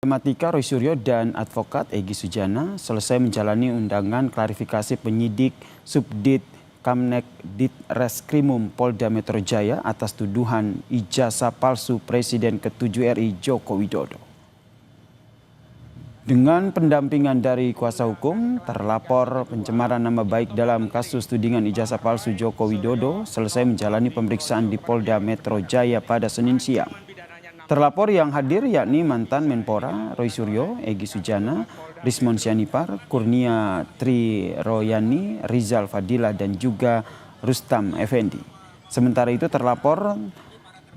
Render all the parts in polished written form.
Matematika Roy Suryo dan advokat Egy Sujana selesai menjalani undangan klarifikasi penyidik Subdit Kamnek Ditreskrimum Polda Metro Jaya atas tuduhan ijazah palsu Presiden ke-7 RI Joko Widodo. Dengan pendampingan dari kuasa hukum, terlapor pencemaran nama baik dalam kasus tudingan ijazah palsu Joko Widodo selesai menjalani pemeriksaan di Polda Metro Jaya pada Senin siang. Terlapor yang hadir yakni mantan Menpora Roy Suryo, Egy Sujana, Rismon Syanipar, Kurnia Triroyani, Rizal Fadila dan juga Rustam Effendi. Sementara itu terlapor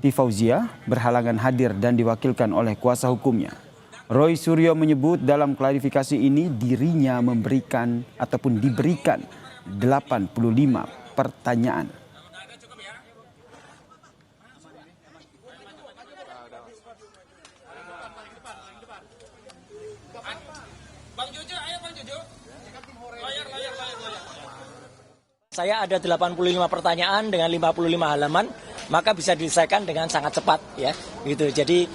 Tifauzia berhalangan hadir dan diwakilkan oleh kuasa hukumnya. Roy Suryo menyebut dalam klarifikasi ini dirinya memberikan ataupun diberikan 85 pertanyaan. Bang Jojo, ayo Bang Jojo. Layar. Saya ada 85 pertanyaan dengan 55 halaman, maka bisa diselesaikan dengan sangat cepat ya. Gitu. Jadi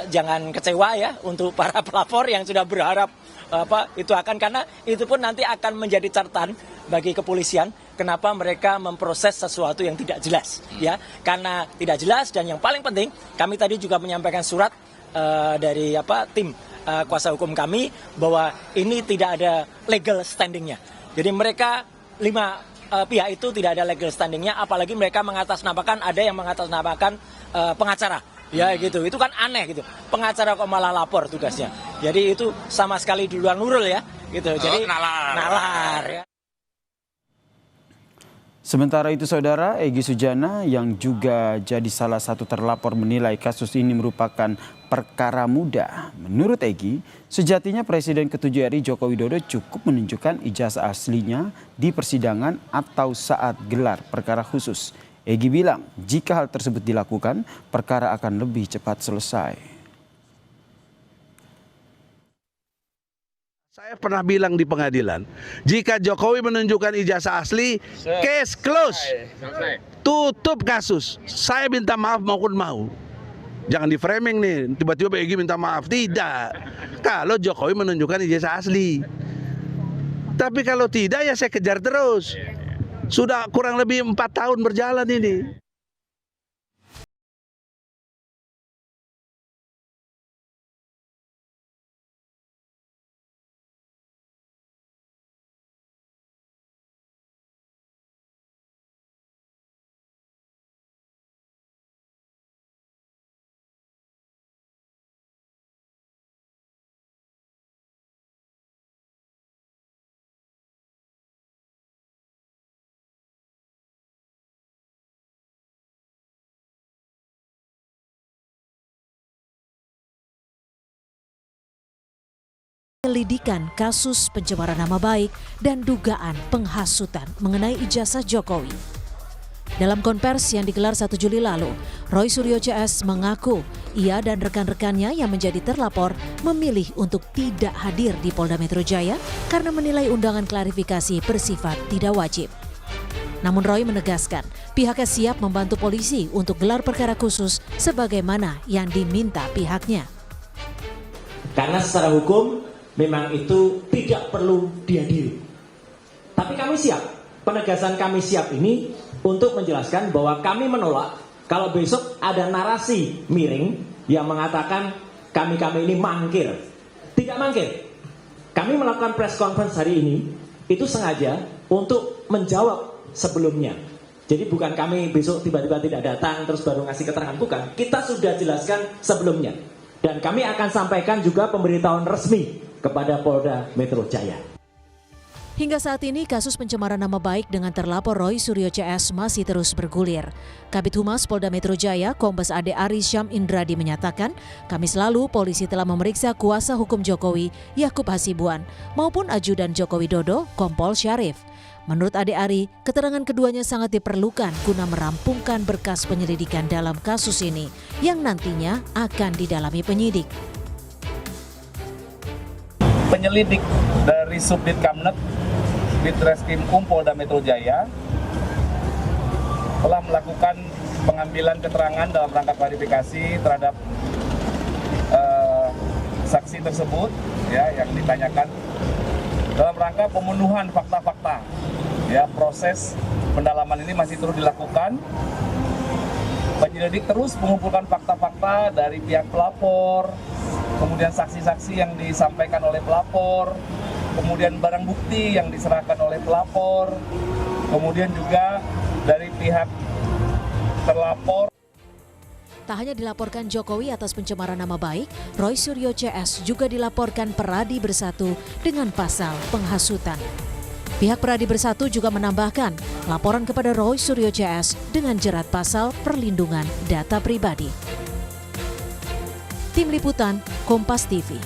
jangan kecewa ya untuk para pelapor yang sudah berharap itu akan, karena itu pun nanti akan menjadi catatan bagi kepolisian kenapa mereka memproses sesuatu yang tidak jelas ya. Karena tidak jelas, dan yang paling penting kami tadi juga menyampaikan surat dari tim kuasa hukum kami bahwa ini tidak ada legal standingnya. Jadi mereka 5 pihak itu tidak ada legal standingnya, apalagi mereka mengatasnamakan, ada yang mengatasnamakan pengacara. Ya gitu, itu kan aneh gitu. Pengacara kok malah lapor tugasnya. Jadi itu sama sekali di luar nurul ya. Gitu. Jadi nalar ya. Sementara itu saudara, Egy Sujana yang juga jadi salah satu terlapor menilai kasus ini merupakan perkara mudah. Menurut Egy, sejatinya Presiden ke-7 RI Joko Widodo cukup menunjukkan ijazah aslinya di persidangan atau saat gelar perkara khusus. Egy bilang jika hal tersebut dilakukan, perkara akan lebih cepat selesai. Saya pernah bilang di pengadilan, jika Jokowi menunjukkan ijazah asli, case close, tutup kasus. Saya minta maaf maupun mau. Jangan di framing nih, tiba-tiba Egy minta maaf. Tidak. Kalau Jokowi menunjukkan ijazah asli. Tapi kalau tidak ya saya kejar terus. Sudah kurang lebih 4 tahun berjalan ini. Penyelidikan kasus pencemaran nama baik dan dugaan penghasutan mengenai ijazah Jokowi. Dalam konversi yang digelar 1 Juli lalu, Roy Suryo CS mengaku ia dan rekan-rekannya yang menjadi terlapor memilih untuk tidak hadir di Polda Metro Jaya karena menilai undangan klarifikasi bersifat tidak wajib. Namun Roy menegaskan pihaknya siap membantu polisi untuk gelar perkara khusus sebagaimana yang diminta pihaknya. Karena secara hukum memang itu tidak perlu dihadiri. Tapi kami siap, penegasan kami siap ini untuk menjelaskan bahwa kami menolak kalau besok ada narasi miring yang mengatakan kami ini mangkir. Tidak mangkir. Kami melakukan press conference hari ini itu sengaja untuk menjawab sebelumnya. Jadi bukan kami besok tiba-tiba tidak datang terus baru ngasih keterangan, bukan. Kita sudah jelaskan sebelumnya. Dan kami akan sampaikan juga pemberitahuan resmi kepada Polda Metro Jaya. Hingga saat ini kasus pencemaran nama baik dengan terlapor Roy Suryo CS masih terus bergulir. Kabid Humas Polda Metro Jaya, Kombes Ade Ari Syam Indradi menyatakan, Kamis lalu polisi telah memeriksa kuasa hukum Jokowi, Yakub Hasibuan, maupun ajudan Joko Widodo, Kompol Syarif. Menurut Ade Ari, keterangan keduanya sangat diperlukan guna merampungkan berkas penyelidikan dalam kasus ini yang nantinya akan didalami penyidik. Penyelidik dari Subdit Kamnek Ditreskrimum Polda Metro Jaya telah melakukan pengambilan keterangan dalam rangka klarifikasi terhadap saksi tersebut ya yang ditanyakan dalam rangka pemenuhan fakta-fakta. Ya, proses pendalaman ini masih terus dilakukan. Penyelidik terus mengumpulkan fakta-fakta dari pihak pelapor, kemudian saksi-saksi yang disampaikan oleh pelapor, kemudian barang bukti yang diserahkan oleh pelapor, kemudian juga dari pihak terlapor. Tak hanya dilaporkan Jokowi atas pencemaran nama baik, Roy Suryo CS juga dilaporkan Peradi Bersatu dengan pasal penghasutan. Pihak Peradi Bersatu juga menambahkan laporan kepada Roy Suryo CS dengan jerat pasal perlindungan data pribadi. Tim Liputan, Kompas TV.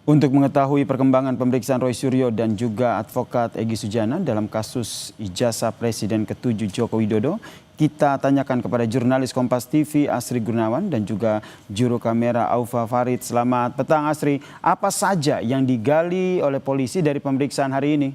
Untuk mengetahui perkembangan pemeriksaan Roy Suryo dan juga advokat Egy Sujana dalam kasus ijazah Presiden ke-7 Joko Widodo, kita tanyakan kepada jurnalis Kompas TV Asri Gunawan dan juga juru kamera Aufa Farid. Selamat petang Asri, apa saja yang digali oleh polisi dari pemeriksaan hari ini?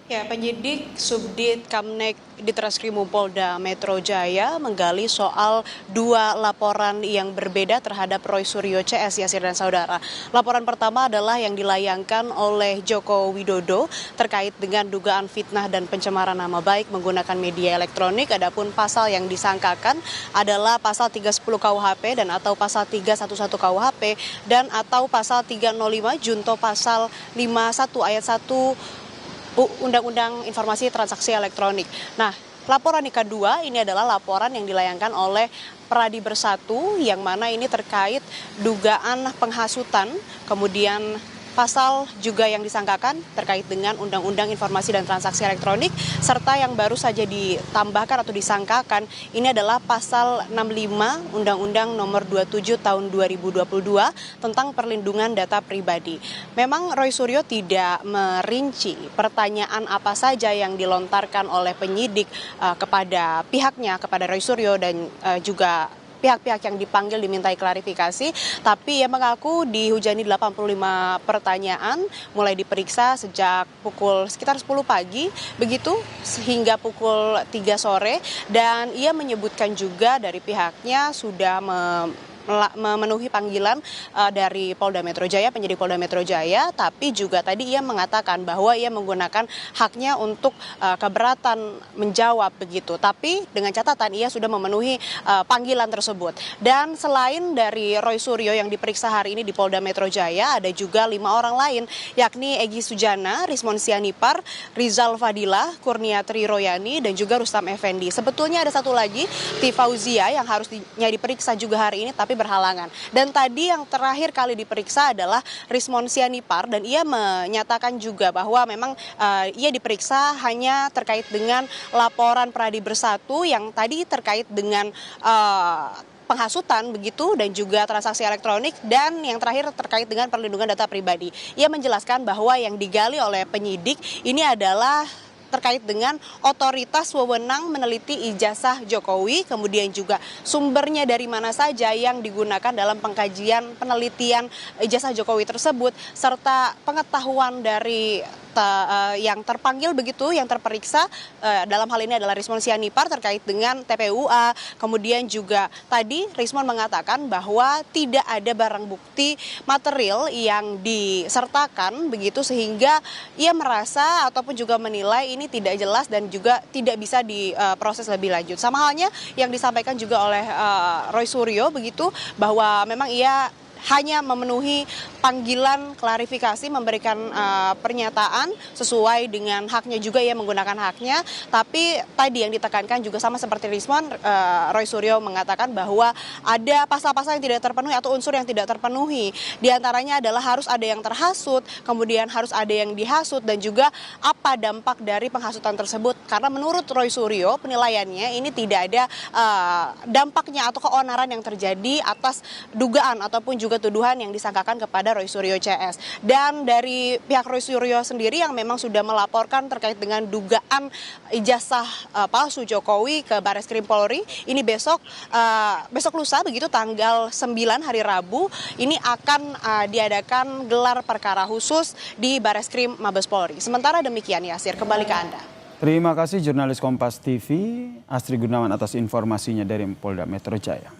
Ya, penyidik Subdit Kamnek Ditreskrim Polda Metro Jaya menggali soal 2 laporan yang berbeda terhadap Roy Suryo CS, Yasir dan saudara. Laporan pertama adalah yang dilayangkan oleh Joko Widodo terkait dengan dugaan fitnah dan pencemaran nama baik menggunakan media elektronik. Adapun pasal yang disangkakan adalah pasal 310 KUHP dan atau pasal 311 KUHP dan atau pasal 305 junto pasal 51 ayat 1 Undang-Undang Informasi Transaksi Elektronik. Nah, laporan yang kedua ini adalah laporan yang dilayangkan oleh Peradi Bersatu yang mana ini terkait dugaan penghasutan, kemudian pasal juga yang disangkakan terkait dengan Undang-Undang Informasi dan Transaksi Elektronik, serta yang baru saja ditambahkan atau disangkakan ini adalah pasal 65 Undang-Undang Nomor 27 Tahun 2022 tentang perlindungan data pribadi. Memang Roy Suryo tidak merinci pertanyaan apa saja yang dilontarkan oleh penyidik kepada pihaknya, kepada Roy Suryo dan juga pihak-pihak yang dipanggil dimintai klarifikasi, tapi ia mengaku dihujani 85 pertanyaan mulai diperiksa sejak pukul sekitar 10 pagi begitu hingga pukul 3 sore, dan ia menyebutkan juga dari pihaknya sudah memenuhi panggilan dari Polda Metro Jaya, penyidik Polda Metro Jaya, tapi juga tadi ia mengatakan bahwa ia menggunakan haknya untuk keberatan menjawab begitu. Tapi dengan catatan ia sudah memenuhi panggilan tersebut. Dan selain dari Roy Suryo yang diperiksa hari ini di Polda Metro Jaya, ada juga 5 orang lain, yakni Egy Sujana, Rismon Sianipar, Rizal Fadilah, Kurniatri Royani, dan juga Rustam Effendi. Sebetulnya ada satu lagi, Tifauzia, yang harusnya diperiksa juga hari ini, tapi berhalangan. Dan tadi yang terakhir kali diperiksa adalah Rismon Sianipar, dan ia menyatakan juga bahwa memang ia diperiksa hanya terkait dengan laporan Peradi Bersatu yang tadi terkait dengan penghasutan begitu dan juga transaksi elektronik, dan yang terakhir terkait dengan perlindungan data pribadi. Ia menjelaskan bahwa yang digali oleh penyidik ini adalah terkait dengan otoritas wewenang meneliti ijazah Jokowi, kemudian juga sumbernya dari mana saja yang digunakan dalam pengkajian penelitian ijazah Jokowi tersebut, serta pengetahuan dari yang terpanggil begitu, yang terperiksa dalam hal ini adalah Rismon Sianipar terkait dengan TPUA. Kemudian juga tadi Rismon mengatakan bahwa tidak ada barang bukti material yang disertakan begitu, sehingga ia merasa ataupun juga menilai ini tidak jelas dan juga tidak bisa diproses lebih lanjut. Sama halnya yang disampaikan juga oleh Roy Suryo begitu, bahwa memang ia hanya memenuhi panggilan klarifikasi, memberikan pernyataan sesuai dengan haknya juga, ia menggunakan haknya. Tapi tadi yang ditekankan juga sama seperti Rismon, Roy Suryo mengatakan bahwa ada pasal-pasal yang tidak terpenuhi atau unsur yang tidak terpenuhi. Di antaranya adalah harus ada yang terhasut, kemudian harus ada yang dihasut, dan juga apa dampak dari penghasutan tersebut. Karena menurut Roy Suryo, penilaiannya ini tidak ada dampaknya atau keonaran yang terjadi atas dugaan ataupun juga tuduhan yang disangkakan kepada Roy Suryo CS. Dan dari pihak Roy Suryo sendiri yang memang sudah melaporkan terkait dengan dugaan ijazah palsu Jokowi ke Bareskrim Polri, ini besok lusa begitu tanggal 9 hari Rabu ini akan diadakan gelar perkara khusus di Bareskrim Mabes Polri. Sementara demikian, Yasir, kembali ke Anda. Terima kasih jurnalis Kompas TV Astri Gunawan atas informasinya dari Polda Metro Jaya.